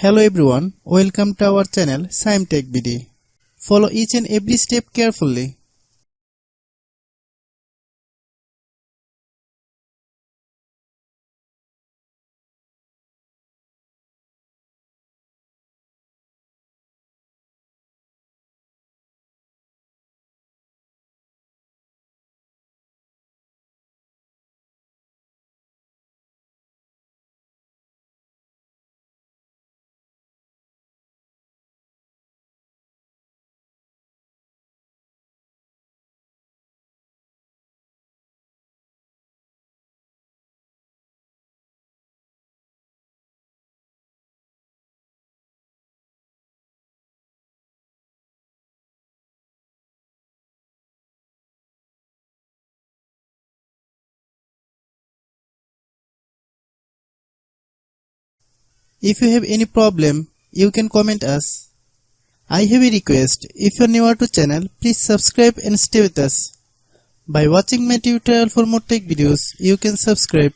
Hello everyone, welcome to our channel Shaem TechBD. Follow each and every step carefully. If you have any problem, you can comment us. I have a request, if you are new to channel, please subscribe and stay with us. By watching my tutorial for more tech videos, you can subscribe.